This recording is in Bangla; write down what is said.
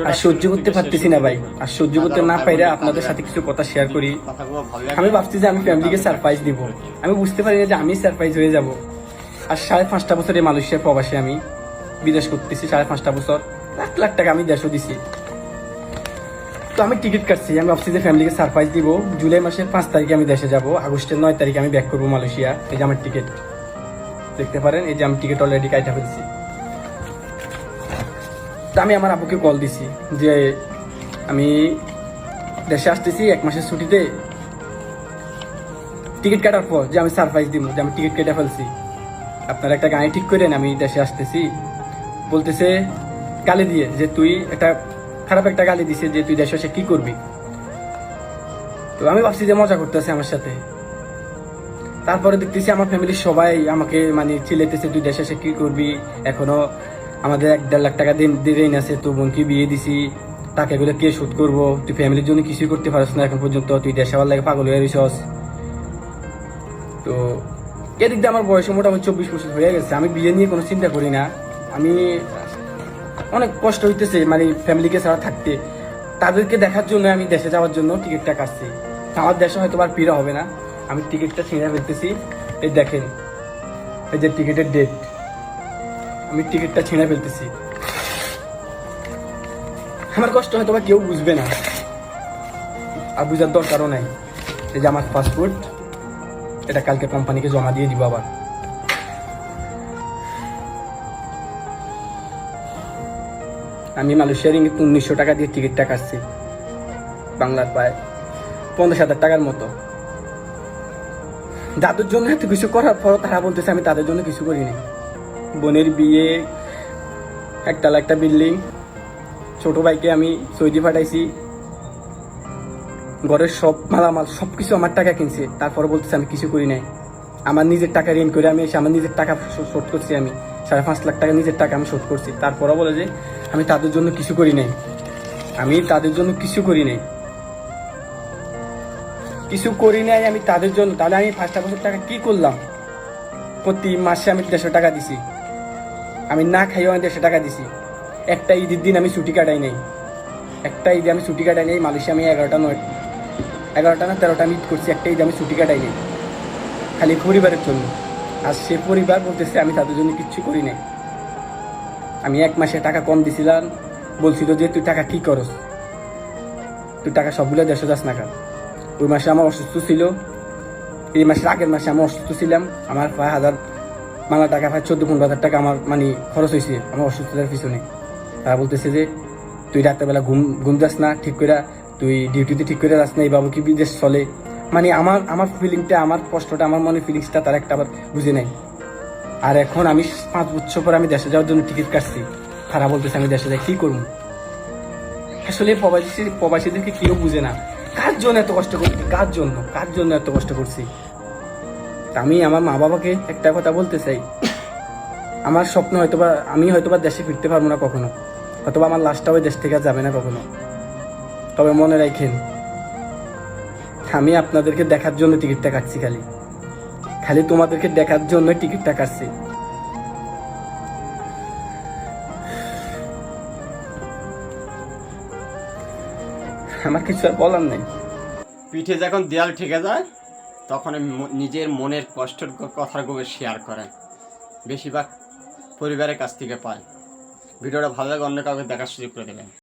আর সহ্য করতে পারতেছি না ভাই, আর সহ্য করতে না পাইরা আপনাদের সাথে কিছু কথা শেয়ার করি। আমি ভাবছি যে আমি ফ্যামিলিকে সারপ্রাইজ দিব, আমি বুঝতে পারি না যে আমি সারপ্রাইজ হয়ে যাব। আর 5.5 বছর এই মালয়েশিয়ার প্রবাসে আমি বিদেশ করতেছি, 5.5 বছর, লাখ লাখ টাকা আমি দেশও দিছি। তো আমি টিকিট কাটছি, আমি ভাবছি যে ফ্যামিলিকে সারপ্রাইজ দিব। জুলাই মাসের 5 তারিখে আমি দেশে যাব, আগস্টের 9 তারিখে আমি ব্যাক করবো মালয়েশিয়া। এই যে আমার টিকিট দেখতে পারেন, এই যে আমি টিকিট অলরেডি কাটা ফেলছি। তা আমি আমার আব্বুকে কল দিছি যে আমি দেশে আসতেছি 1 মাসের ছুটিতে, টিকিট কাটার পর যে আমি সারপ্রাইজ দিব, যে আমি টিকিট কেটে ফেলছি, আপনারা একটা গাড়ি ঠিক করেন, আমি দেশে আসতেছি। বলতেছে গালি দিয়ে যে তুই একটা খারাপ একটা গালি দিছে যে তুই দেশে এসে কি করবি। তো আমি ভাবছি যে মজা করতেছে আমার সাথে। তারপরে দেখতেছি আমার ফ্যামিলির সবাই আমাকে মানে চিল্লাইতেছে তুই দেশে এসে কি করবি, এখনো আমাদের 1-1.5 লাখ টাকা ঋণ আছে, তোর বোনকে বিয়ে দিছি, টাকাগুলো কে শোধ করবো, তুই ফ্যামিলির জন্য কিছুই করতে পারছ না এখন পর্যন্ত, তুই দেশে আবার লাগে পাগল হয়ে রইছস। তো এদিক দিয়ে আমার বয়স মোটামুটি 24 বছর হয়ে গেছে, আমি বিয়ে নিয়ে কোনো চিন্তা করি না। আমি অনেক কষ্ট হইতেছে মানে ফ্যামিলিকে ছাড়া থাকতে, তাদেরকে দেখার জন্য আমি দেশে যাওয়ার জন্য টিকিটটা কাটছি। আমার দেশে হয়তো আর ফিরা হবে না, আমি টিকিটটা ছিঁড়ে ফেলতেছি। এই দেখেন, এই যে টিকিটের ডেট, আমি টিকিটটা ছিঁড়ে ফেলতেছি। আমার কষ্ট হয়তো বা কেউ বুঝবে না, আর বুঝার দরকারও নাই। এই যে আমার পাসপোর্ট, এটা কালকে কোম্পানিকে জমা দিয়ে দিব। আবার আমি মালয়েশিয়ার ইঙ্গিত 1900 টাকা দিয়ে টিকিটটা কাটছি, বাংলার প্রায় 50,000 টাকার মতো। দাদুর জন্য এত কিছু করার পর তারা বলতেছে আমি তাদের জন্য কিছু করিনি। বোনের বিয়ে, একতলা একটা বিল্ডিং, ছোট ভাইকে আমি সৌদি পাঠাইছি, ঘরের সব মালামাল সবকিছু আমার টাকা কিনছে, তারপরে বলতেছে আমি কিছু করি নাই। আমার নিজের টাকা ঋণ করে আমি এসে আমার নিজের টাকা শোধ করছি, আমি 5.5 লাখ টাকা নিজের টাকা আমি শোধ করছি। তারপরে বলে যে আমি তাদের জন্য কিছু করি নাই, আমি তাদের জন্য কিছু করি নাই, কিছু করি নাই আমি তাদের জন্য। তাহলে আমি 5 বছর টাকা কি করলাম? প্রতি মাসে আমি 150 টাকা দিছি, আমি না খাইও আমি 150 টাকা দিছি। একটা ঈদের দিন আমি ছুটি কাটাই নাই, একটা ঈদে আমি ছুটি কাটাই নাই। মালয়েশিয়া আমি 11টা না 13টা আমি ঈদ করছি, একটা ঈদে আমি ছুটি কাটাই নাই, খালি পরিবারের জন্য। আর সে পরিবার বলতেছে আমি তাদের জন্য কিচ্ছু করি নাই। আমি 1 মাসে টাকা কম দিছিলাম, বলছিল যে তুই টাকা কি করস, তুই টাকা সবগুলো দেশে যাস না কেন। ওই মাসে আমার অসুস্থ ছিল, এই মাসের আগের মাসে আমি অসুস্থ ছিলাম, আমার প্রায় বাংলা টাকা প্রায় 14-15 হাজার টাকা আমার মানে খরচ হয়েছে আমার অসুস্থতার পিছনে। তারা বলতেছে যে তুই রাত্রেবেলা ঘুম যাস না ঠিক করে, তুই ডিউটিতে ঠিক করে যাস না, এই বাবু কি বিদেশ চলে। মানে আমার ফিলিংটা, আমার কষ্টটা, আমার মনের ফিলিংসটা তারা একটা আবার বুঝে নাই। আর এখন আমি 5 বছর পর আমি দেশে যাওয়ার জন্য টিকিট কাটছি, তারা বলতেছে আমি দেশে যাই কি করবো। আসলে প্রবাসীদেরকে কেউ বুঝে না, কার জন্য এত কষ্ট করছি, কার জন্য এত কষ্ট করছি। আমি আমার মা বাবাকে একটা কথা বলতে চাই, আমার স্বপ্ন হয়তোবা আমি হয়তোবা দেশে ফিরতে পারবো না কখনো, হয়তোবা আমার লাশটাও দেশ থেকে যাবে না কখনো, তবে মনে রাখেন আমি আপনাদেরকে দেখার জন্য টিকিটটা কাটছি, খালি তোমাদেরকে দেখার জন্য টিকিটটা কাটছি। আমার কিছু আর বলার নেই। পিঠে যখন দেয়াল ঠেকে যায় তখন নিজের মনের কষ্টের কথাগুলো শেয়ার করেন, বেশিরভাগ পরিবারের কাছ থেকে পায়। ভিডিওটা ভালো লাগে অন্য কাউকে দেখার সুযোগ করে দেবেন।